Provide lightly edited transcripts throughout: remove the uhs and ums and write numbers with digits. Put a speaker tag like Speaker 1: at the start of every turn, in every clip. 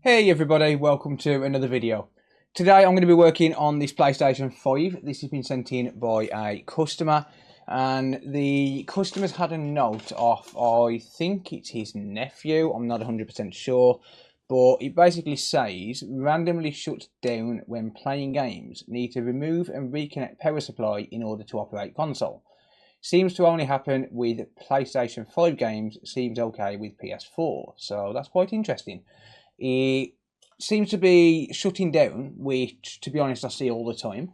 Speaker 1: Hey everybody, welcome to another video. Today I'm going to be working on this PlayStation 5. This has been sent in by a customer, and the customer's had a note off, I think it's his nephew, I'm not 100% sure, but it basically says, randomly shuts down when playing games, need to remove and reconnect power supply in order to operate console. Seems to only happen with PlayStation 5 games, seems okay with PS4, so that's quite interesting. It seems to be shutting down, which, to be honest, I see all the time.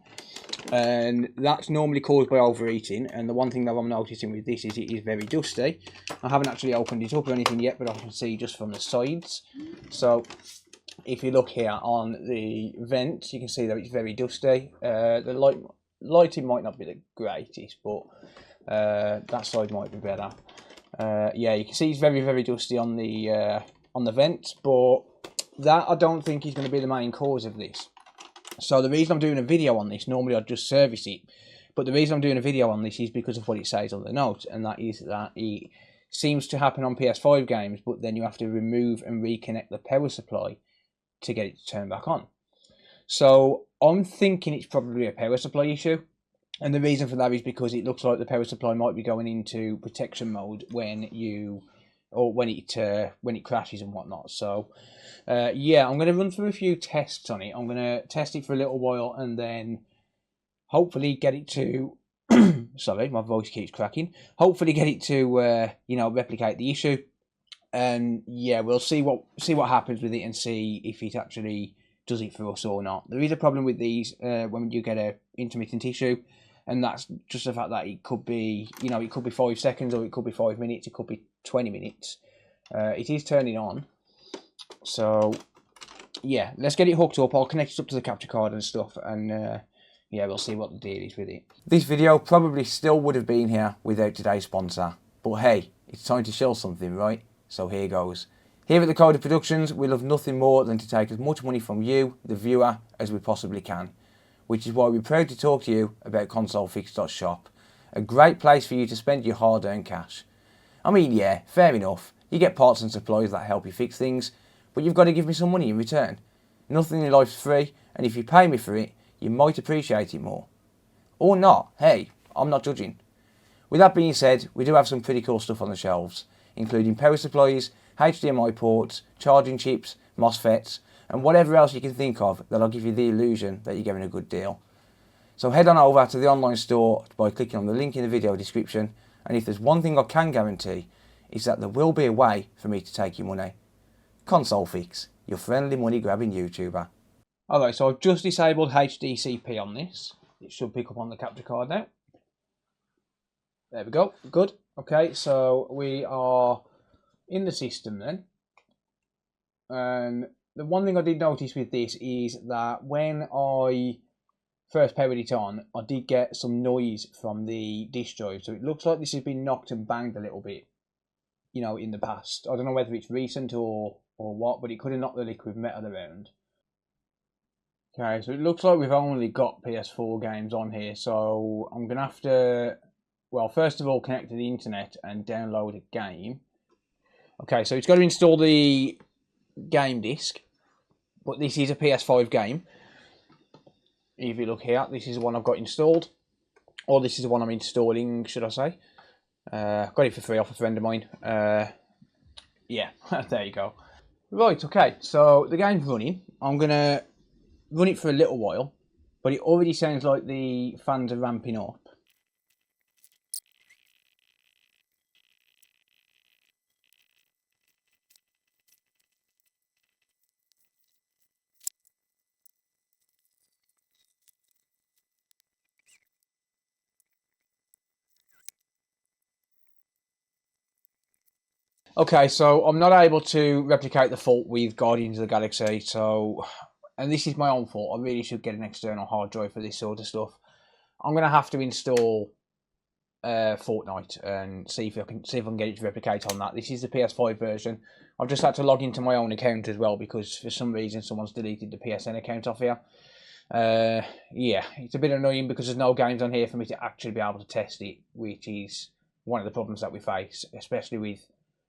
Speaker 1: And that's normally caused by overheating. And the one thing that I'm noticing with this is it is very dusty. I haven't actually opened it up or anything yet, but I can see just from the sides. So if you look here on the vent, you can see that it's very dusty. The lighting might not be the greatest, but that side might be better. Yeah, you can see it's very, very dusty on the vent, but that I don't think is going to be the main cause of this. So the reason I'm doing a video on this, normally I'd just service it, but the reason I'm doing a video on this is because of what it says on the note, and that is that it seems to happen on PS5 games, but then you have to remove and reconnect the power supply to get it to turn back on. So I'm thinking it's probably a power supply issue, and the reason for that is because it looks like the power supply might be going into protection mode when it crashes and whatnot. So yeah, I'm going to run through a few tests on it. I'm going to test it for a little while and then hopefully get it to sorry, my voice keeps cracking. Hopefully get it to replicate the issue, and yeah, we'll see what happens with it and see if it actually does it for us or not. There is a problem with these when you get a intermittent issue, and that's just the fact that it could be, it could be 5 seconds, or it could be 5 minutes, it could be 20 minutes. It is turning on. So, yeah, let's get it hooked up. I'll connect it up to the capture card and stuff, and yeah, we'll see what the deal is with it. This video probably still would have been here without today's sponsor, but hey, it's time to show something, right? So here goes. Here at the Coder Productions, we love nothing more than to take as much money from you, the viewer, as we possibly can, which is why we're proud to talk to you about consolefix.shop, a great place for you to spend your hard-earned cash. I mean, yeah, fair enough, you get parts and supplies that help you fix things, but you've got to give me some money in return. Nothing in life's free, and if you pay me for it, you might appreciate it more. Or not, hey, I'm not judging. With that being said, we do have some pretty cool stuff on the shelves, including power supplies, HDMI ports, charging chips, MOSFETs, and whatever else you can think of that'll give you the illusion that you're getting a good deal. So head on over to the online store by clicking on the link in the video description, and if there's one thing I can guarantee, is that there will be a way for me to take your money. Console Fix, your friendly money grabbing YouTuber. Alright, so I've just disabled HDCP on this. It should pick up on the capture card now. There we go, good. Okay, so we are in the system then. And the one thing I did notice with this is that when I first powered it on, I did get some noise from the disk drive. So it looks like this has been knocked and banged a little bit, in the past. I don't know whether it's recent or what, but it could have knocked the liquid metal around. Okay, so it looks like we've only got PS4 games on here, so I'm going to have to, well, first of all, connect to the internet and download a game. Okay, so it's got to install the game disc, but this is a PS5 game. If you look here, this is the one I've got installed, or this is the one I'm installing, should I say. Got it for free off a friend of mine. Yeah, there you go. Right, okay, so the game's running. I'm going to run it for a little while, but it already sounds like the fans are ramping up. Okay, so I'm not able to replicate the fault with Guardians of the Galaxy, and this is my own fault. I really should get an external hard drive for this sort of stuff. I'm going to have to install Fortnite and see if I can get it to replicate on that. This is the PS5 version. I've just had to log into my own account as well because for some reason someone's deleted the PSN account off here. Yeah, it's a bit annoying because there's no games on here for me to actually be able to test it, which is one of the problems that we face, especially with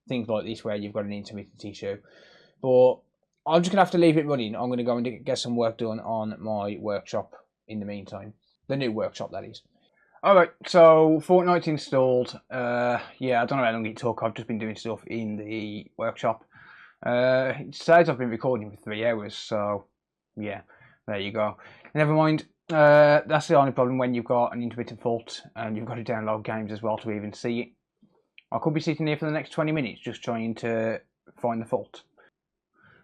Speaker 1: things like this where you've got an intermittent issue. But I'm just going to have to leave it running. I'm going to go and get some work done on my workshop in the meantime. The new workshop, that is. Alright, so Fortnite's installed. Yeah, I don't know how long it took. I've just been doing stuff in the workshop. It says I've been recording for 3 hours, so yeah, there you go. Never mind. That's the only problem when you've got an intermittent fault and you've got to download games as well to even see it. I could be sitting here for the next 20 minutes just trying to find the fault.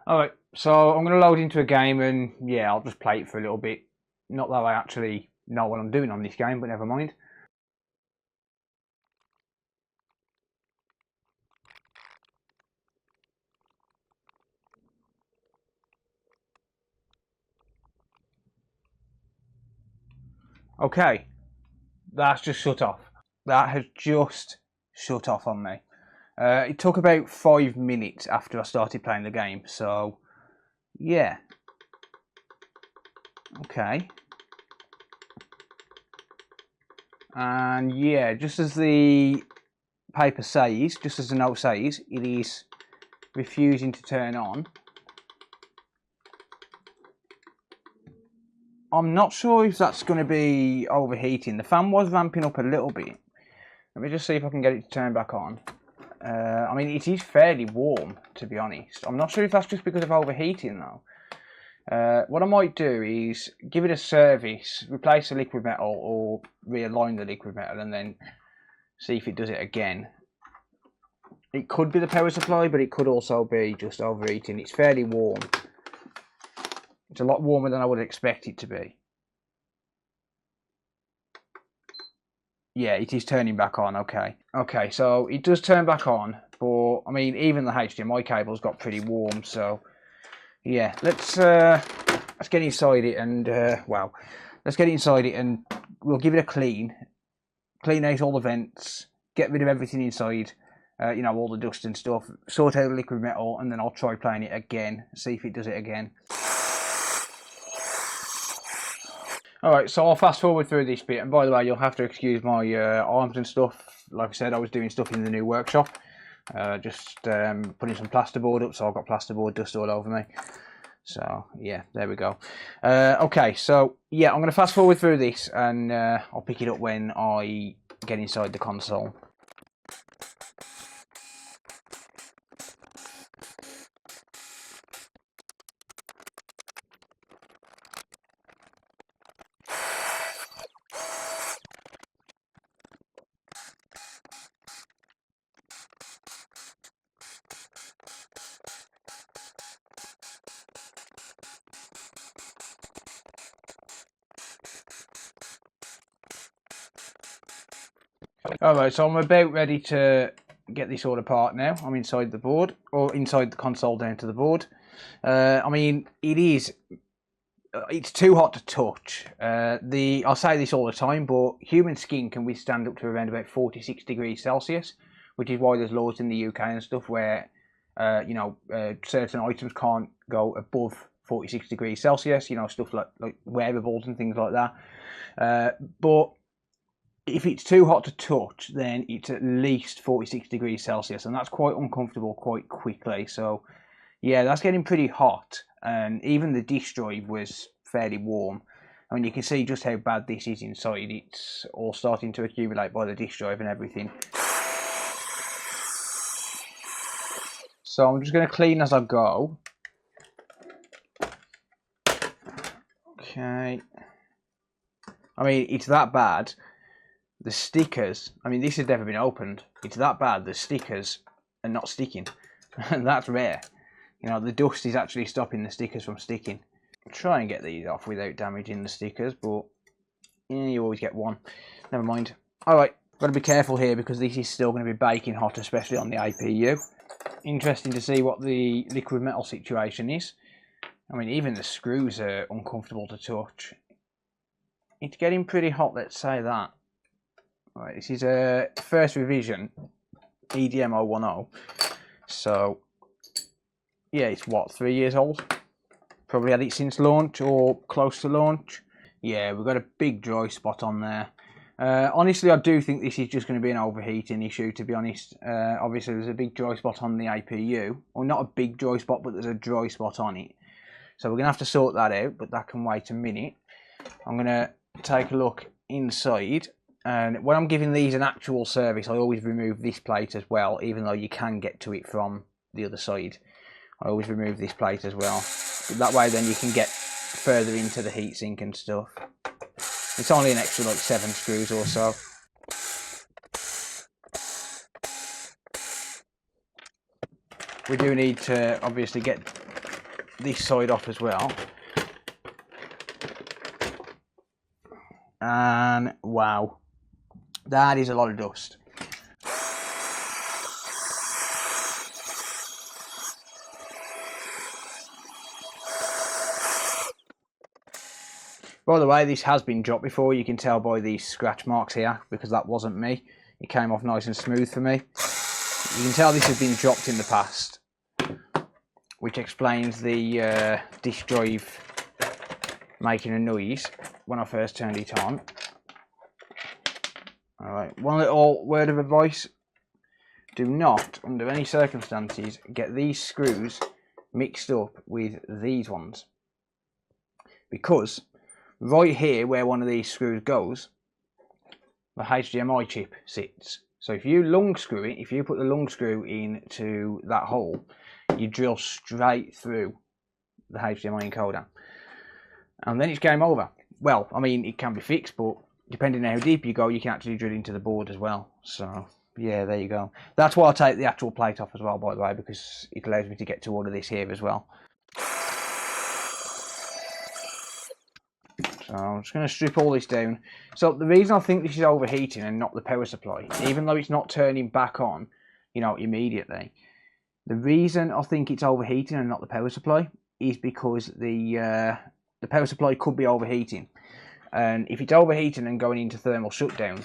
Speaker 1: Alright, so I'm going to load into a game and yeah, I'll just play it for a little bit. Not that I actually know what I'm doing on this game, but never mind. Okay, that's just shut off. That has just shut off on me. It took about 5 minutes after I started playing the game, so yeah. Okay. And yeah, just as the paper says, just as the note says, it is refusing to turn on. I'm not sure if that's going to be overheating. The fan was ramping up a little bit. Let me just see if I can get it to turn back on. I mean, it is fairly warm, to be honest. I'm not sure if that's just because of overheating, though. What I might do is give it a service, replace the liquid metal, or realign the liquid metal, and then see if it does it again. It could be the power supply, but it could also be just overheating. It's fairly warm. It's a lot warmer than I would expect it to be. Yeah, it is turning back on, okay. Okay, so it does turn back on, but, I mean, even the HDMI cable's got pretty warm, so, yeah. Let's get inside it and, well, let's get inside it and we'll give it a clean. Clean out all the vents, get rid of everything inside, you know, all the dust and stuff, sort out the liquid metal, and then I'll try playing it again, see if it does it again. Alright, so I'll fast forward through this bit, and by the way, you'll have to excuse my arms and stuff. Like I said, I was doing stuff in the new workshop, just putting some plasterboard up, so I've got plasterboard dust all over me. So, yeah, there we go. Okay, so, yeah, I'm going to fast forward through this, and I'll pick it up when I get inside the console. Alright, so I'm about ready to get this all apart now. I'm inside the board, or inside the console down to the board. I mean, it's too hot to touch. I'll say this all the time, but human skin can withstand up to around about 46 degrees Celsius, which is why there's laws in the UK and stuff where, you know, certain items can't go above 46 degrees Celsius, you know, stuff like wearables and things like that. But if it's too hot to touch, then it's at least 46 degrees Celsius, and that's quite uncomfortable quite quickly. So, yeah, that's getting pretty hot, and even the disk drive was fairly warm. I mean, you can see just how bad this is inside. It's all starting to accumulate by the disk drive and everything. So I'm just going to clean as I go. Okay. I mean, it's that bad. The stickers, I mean, this has never been opened. It's that bad, the stickers are not sticking. And that's rare. You know, the dust is actually stopping the stickers from sticking. I'll try and get these off without damaging the stickers, but yeah, you always get one. Never mind. Alright, got to be careful here because this is still going to be baking hot, especially on the APU. Interesting to see what the liquid metal situation is. I mean, even the screws are uncomfortable to touch. It's getting pretty hot, let's say that. Right, this is a first revision, EDM 010. So, yeah, it's what, 3 years old? Probably had it since launch or close to launch. Yeah, we've got a big dry spot on there. Honestly, I do think this is just going to be an overheating issue, to be honest. Obviously, there's a big dry spot on the APU. Well, not a big dry spot, but there's a dry spot on it. So we're going to have to sort that out, but that can wait a minute. I'm going to take a look inside. And when I'm giving these an actual service, I always remove this plate as well, even though you can get to it from the other side. I always remove this plate as well. That way then you can get further into the heatsink and stuff. It's only an extra like 7 screws or so. We do need to obviously get this side off as well. And wow, that is a lot of dust. By the way, this has been dropped before. You can tell by these scratch marks here, because that wasn't me. It came off nice and smooth for me. You can tell this has been dropped in the past, which explains the disk drive making a noise when I first turned it on. Alright, one little word of advice. Do not, under any circumstances, get these screws mixed up with these ones. Because right here, where one of these screws goes, the HDMI chip sits. So if you lung screw it, if you put the lung screw into that hole, you drill straight through the HDMI encoder. And then it's game over. Well, I mean, it can be fixed, but depending on how deep you go, you can actually drill into the board as well. So, yeah, there you go. That's why I take the actual plate off as well, by the way, because it allows me to get to all of this here as well. So I'm just going to strip all this down. So the reason I think this is overheating and not the power supply, even though it's not turning back on, you know, immediately, the reason I think it's overheating and not the power supply is because the power supply could be overheating. And if it's overheating and going into thermal shutdown,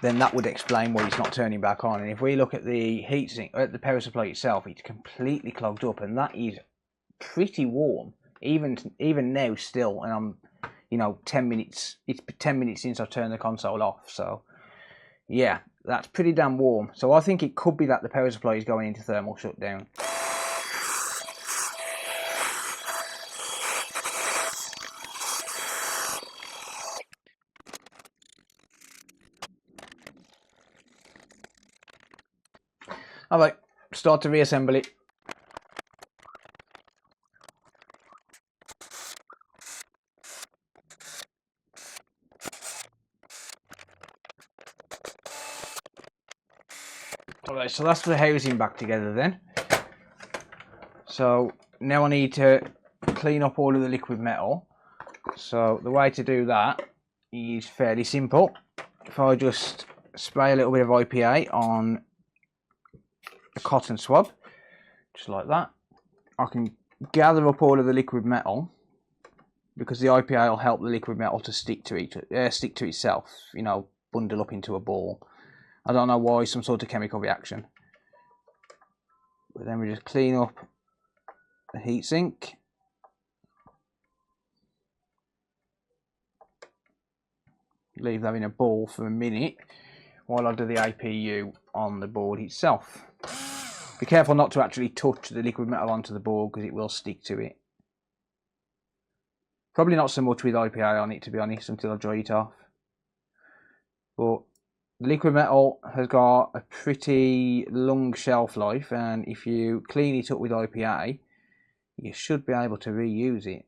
Speaker 1: then that would explain why it's not turning back on. And if we look at the heatsink, at the power supply itself, it's completely clogged up, and that is pretty warm, even now still. And I'm, you know, 10 minutes. It's 10 minutes since I've turned the console off. So yeah, that's pretty damn warm. So I think it could be that the power supply is going into thermal shutdown. Alright, start to reassemble it. Alright, so that's the housing back together then. So now I need to clean up all of the liquid metal. So the way to do that is fairly simple. If I just spray a little bit of IPA on a cotton swab, just like that, I can gather up all of the liquid metal, because the IPA will help the liquid metal to stick to itself, you know, bundle up into a ball. I don't know why, some sort of chemical reaction. But then we just clean up the heatsink. Leave that in a ball for a minute while I do the APU on the board itself. Be careful not to actually touch the liquid metal onto the board, because it will stick to it. Probably not so much with IPA on it, to be honest, until I dry it off. But the liquid metal has got a pretty long shelf life, and if you clean it up with IPA, you should be able to reuse it.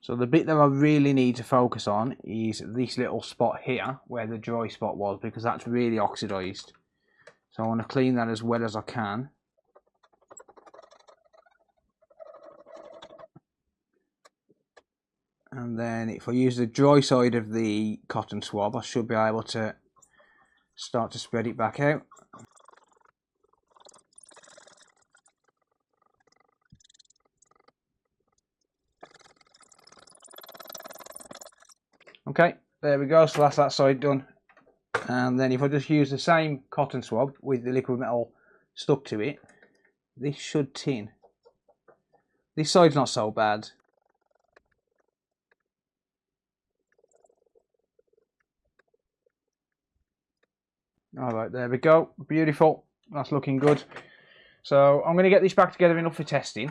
Speaker 1: So the bit that I really need to focus on is this little spot here where the dry spot was, because that's really oxidized. So I want to clean that as well as I can. And then if I use the dry side of the cotton swab, I should be able to start to spread it back out. Okay, there we go, so that's that side done. And then if I just use the same cotton swab with the liquid metal stuck to it, this should tin. This side's not so bad. Alright, there we go. Beautiful. That's looking good. So I'm going to get this back together enough for testing.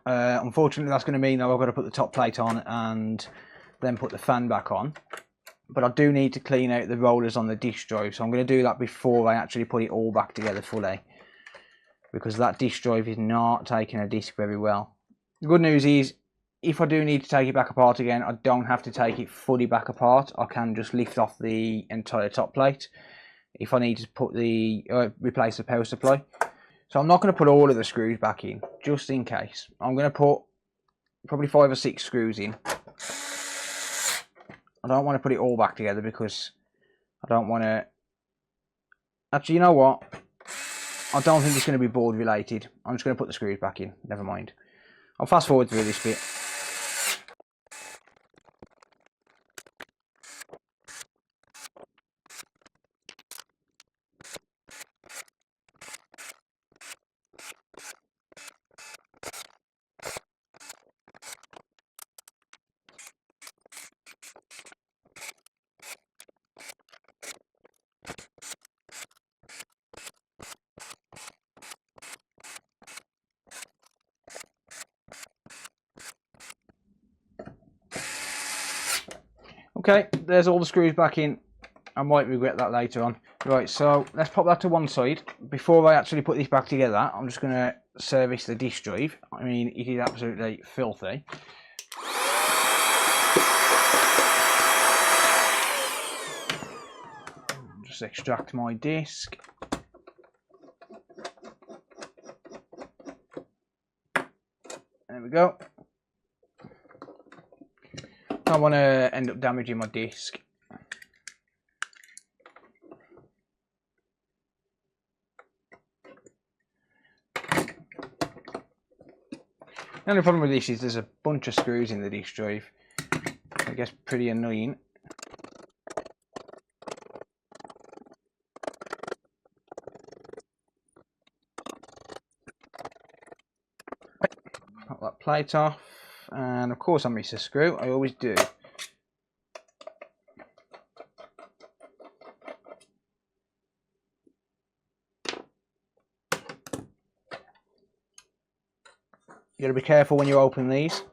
Speaker 1: Unfortunately, that's going to mean that I've got to put the top plate on and then put the fan back on. But I do need to clean out the rollers on the disk drive, so I'm going to do that before I actually put it all back together fully, because that disk drive is not taking a disk very well. The good news is, if I do need to take it back apart again, I don't have to take it fully back apart. I can just lift off the entire top plate if I need to put the replace the power supply. So I'm not going to put all of the screws back in, just in case. I'm going to put probably 5 or 6 screws in. I don't want to put it all back together because I don't want to... Actually, you know what? I don't think it's going to be board related. I'm just going to put the screws back in. Never mind. I'll fast forward through this bit. Okay, there's all the screws back in. I might regret that later on. Right, so let's pop that to one side. Before I actually put this back together, I'm just going to service the disk drive. I mean, it is absolutely filthy. Just extract my disk. There we go. I don't want to end up damaging my disk. The only problem with this is there's a bunch of screws in the disk drive. I guess pretty annoying. Pop that plate off, and of course I miss a screw. I always do. You got to be careful when you open these.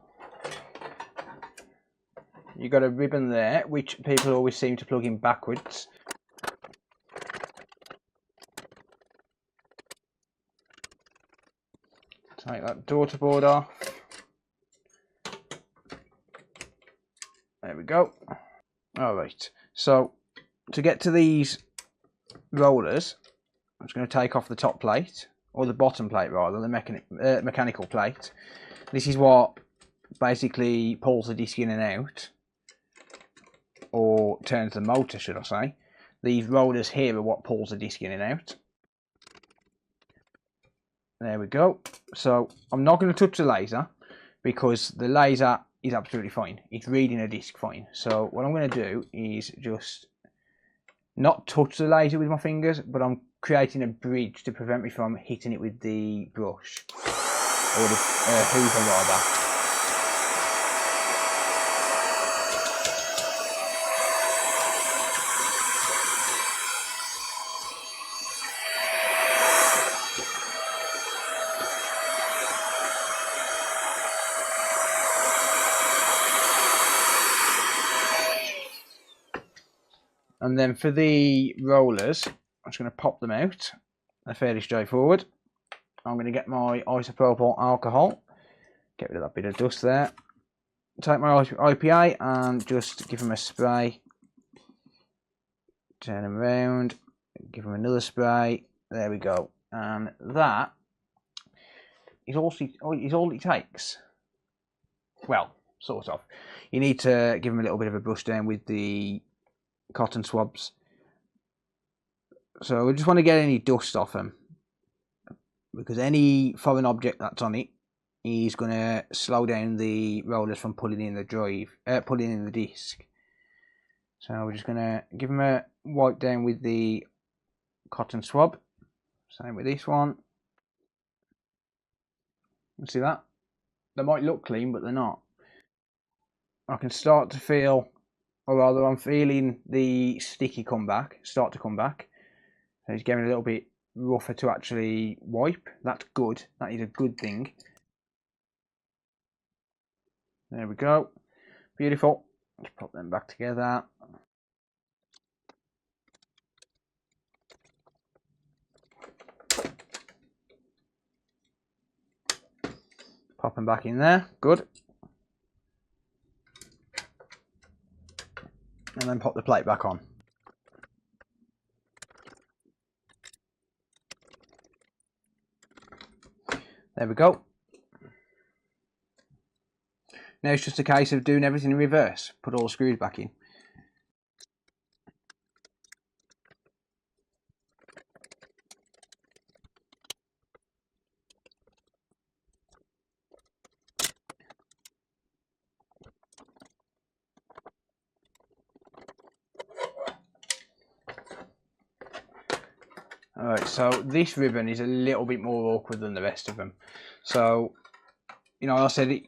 Speaker 1: You got a ribbon there, which people always seem to plug in backwards. Take that daughter board off. There we go. Alright, so to get to these rollers, I'm just going to take off the top plate, or the bottom plate rather, the mechanical plate. This is what basically pulls the disc in and out, or turns the motor, should I say. These rollers here are what pulls the disc in and out. There we go. So I'm not going to touch the laser because the laser is absolutely fine. It's reading a disc fine. So what I'm going to do is just not touch the laser with my fingers, but I'm creating a bridge to prevent me from hitting it with the brush, or the hoover rather. And then for the rollers, I'm just going to pop them out. They're fairly straightforward. I'm going to get my isopropyl alcohol, get rid of that bit of dust there. Take my IPA and just give them a spray. Turn them around, give them another spray. There we go. And that is all it takes. Well, sort of. You need to give them a little bit of a brush down with the cotton swabs. So we just want to get any dust off them, because any foreign object that's on it is going to slow down the rollers from pulling in the disc. So we're just going to give them a wipe down with the cotton swab. Same with this one. You see that? They might look clean, but they're not. I can start to feel, or rather I'm feeling the sticky start to come back. So it's getting a little bit rougher to actually wipe. That's good. That is a good thing. There we go. Beautiful. Let's put them back together. Pop them back in there. Good. And then pop the plate back on. There we go. Now it's just a case of doing everything in reverse. Put all the screws back in. Alright, so this ribbon is a little bit more awkward than the rest of them. So, you know, I said it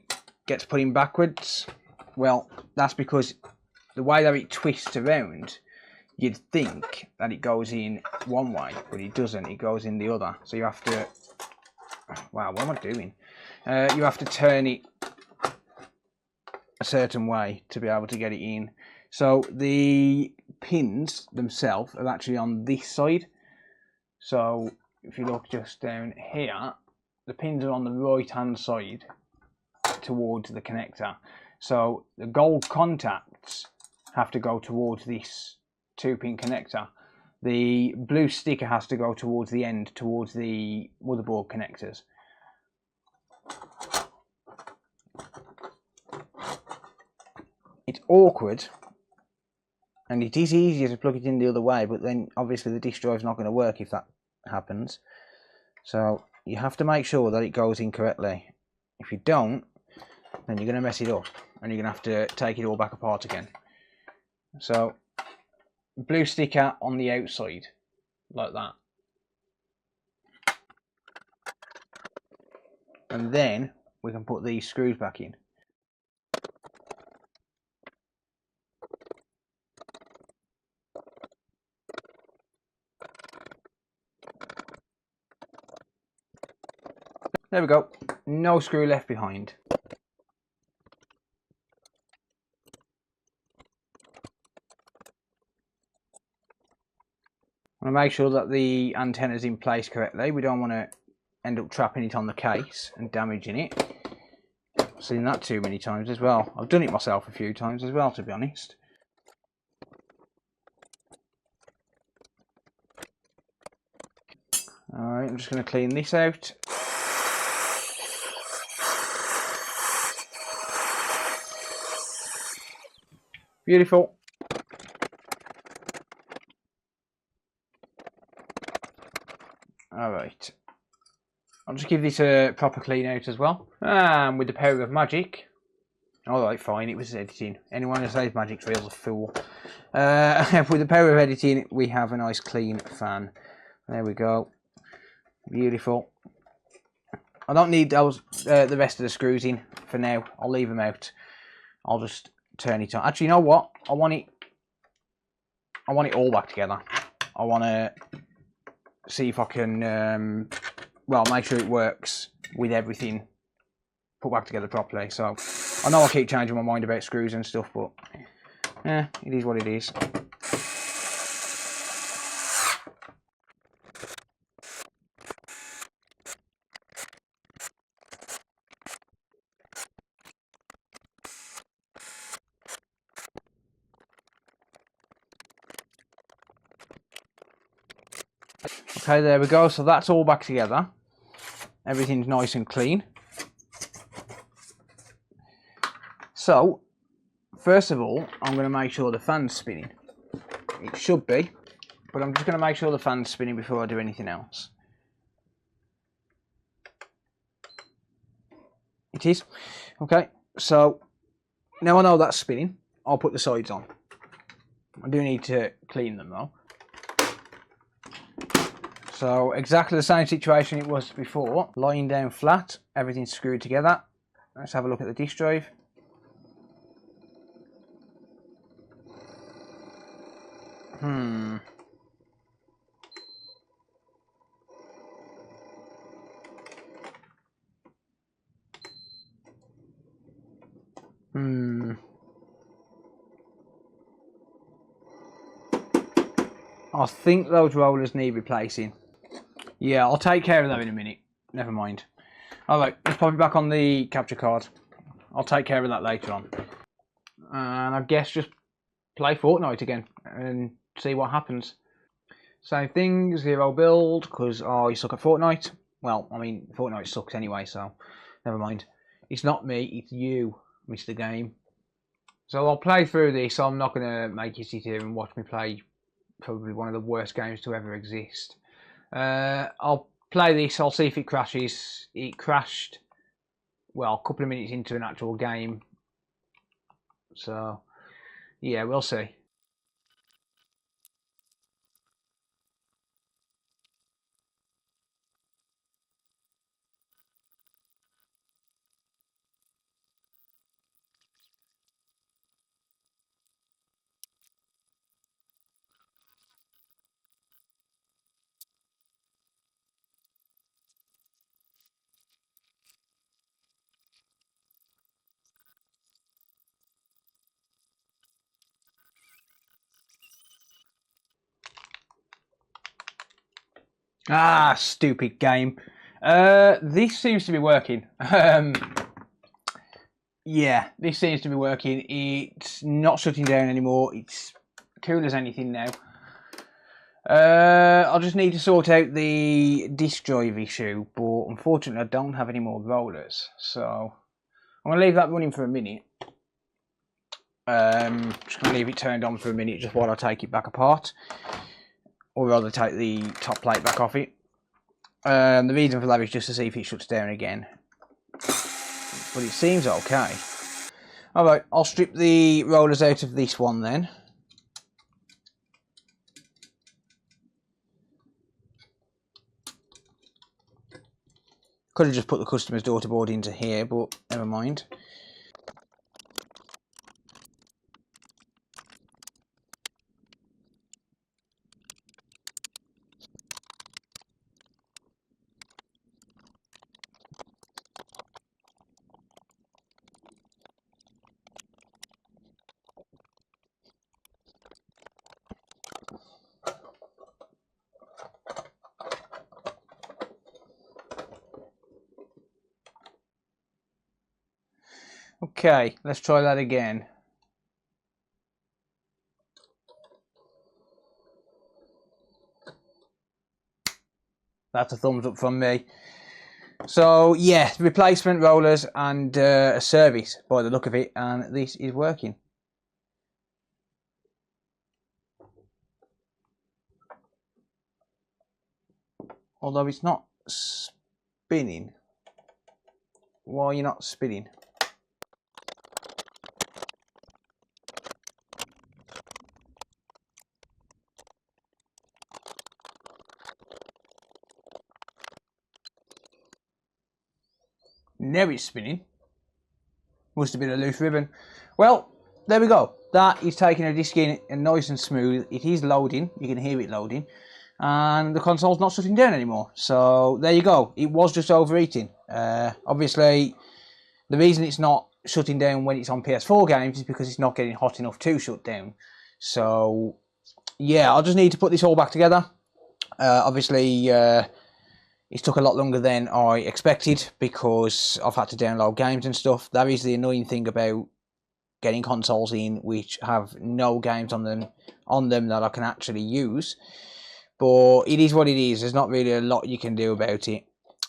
Speaker 1: gets put in backwards. Well, that's because the way that it twists around, you'd think that it goes in one way, but it doesn't. It goes in the other. So you have to... Wow, what am I doing? You have to turn it a certain way to be able to get it in. So the pins themselves are actually on this side. So if you look just down here, the pins are on the right hand side towards the connector. So the gold contacts have to go towards this 2-pin connector. The blue sticker has to go towards the end, towards the motherboard connectors. It's awkward, and it is easier to plug it in the other way, but then obviously the disk drive's not going to work if that happens. So you have to make sure that it goes in correctly. If you don't, then you're going to mess it up, and you're going to have to take it all back apart again. So blue sticker on the outside, like that. And then we can put these screws back in. There we go. No screw left behind. I'm going to make sure that the antenna is in place correctly. We don't want to end up trapping it on the case and damaging it. I've seen that too many times as well. I've done it myself a few times as well, to be honest. Alright, I'm just going to clean this out. Beautiful. Alright. I'll just give this a proper clean out as well. And with the power of magic. Alright, fine, it was editing. Anyone who says magic's real is a fool. With the power of editing, we have a nice clean fan. There we go. Beautiful. I don't need those the rest of the screws in for now. I'll leave them out. I'll just turn it on. Actually, you know what? I want it all back together. I want to see if I can well, make sure it works with everything put back together properly. So I know I keep changing my mind about screws and stuff, but yeah, it is what it is. Okay, there we go. So that's all back together. Everything's nice and clean. So, first of all, I'm going to make sure the fan's spinning. It should be, but I'm just going to make sure the fan's spinning before I do anything else. It is. Okay, so now I know that's spinning, I'll put the sides on. I do need to clean them though. So exactly the same situation it was before. Lying down flat, everything's screwed together. Let's have a look at the disk drive. I think those rollers need replacing. Yeah, I'll take care of that in a minute. Never mind. Alright, let's pop it back on the capture card. I'll take care of that later on. And I guess just play Fortnite again and see what happens. Same thing, 0 build, because I suck at Fortnite. Well, I mean, Fortnite sucks anyway, so never mind. It's not me, it's you, Mr. Game. So I'll play through this. I'm not going to make you sit here and watch me play probably one of the worst games to ever exist. I'll play this, I'll see if it crashes. It crashed, well, a couple of minutes into an actual game. So, yeah, we'll see. Ah, stupid game. This seems to be working. Yeah, this seems to be working. It's not shutting down anymore. It's cool as anything now. I'll just need to sort out the disk drive issue, but unfortunately I don't have any more rollers. So I'm going to leave that running for a minute. Just going to leave it turned on for a minute just while I take it back apart. Or rather take the top plate back off it. The reason for that is just to see if it shuts down again. But it seems okay. Alright, I'll strip the rollers out of this one then. Could have just put the customer's daughter board into here, but never mind. Okay, let's try that again. That's a thumbs up from me. So yeah, replacement rollers and a service by the look of it, and this is working. Although it's not spinning. Why are you not spinning? Now it's spinning. Must have been a loose ribbon. Well, there we go. That is taking a disc in and nice and smooth. It is loading. You can hear it loading. And the console's not shutting down anymore. So there you go. It was just overheating. Obviously, the reason it's not shutting down when it's on PS4 games is because it's not getting hot enough to shut down. So yeah, I'll just need to put this all back together. Obviously, it took a lot longer than I expected because I've had to download games and stuff. That is the annoying thing about getting consoles in which have no games on them that I can actually use. But it is what it is. There's not really a lot you can do about it.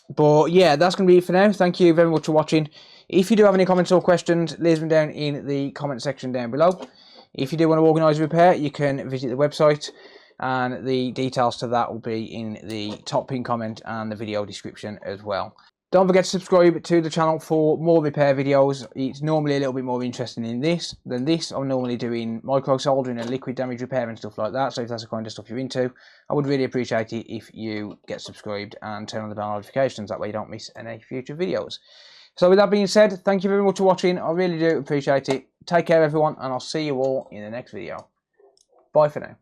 Speaker 1: But yeah, that's going to be it for now. Thank you very much for watching. If you do have any comments or questions, leave them down in the comment section down below. If you do want to organise a repair, you can visit the website, and the details to that will be in the top pinned comment and the video description as well. Don't forget to subscribe to the channel for more repair videos. It's normally a little bit more interesting than this. I'm normally doing micro soldering and liquid damage repair and stuff like that, so if that's the kind of stuff you're into, I would really appreciate it if you get subscribed and turn on the bell notifications, that way you don't miss any future videos. So with that being said, thank you very much for watching. I really do appreciate it. Take care everyone, and I'll see you all in the next video. Bye for now.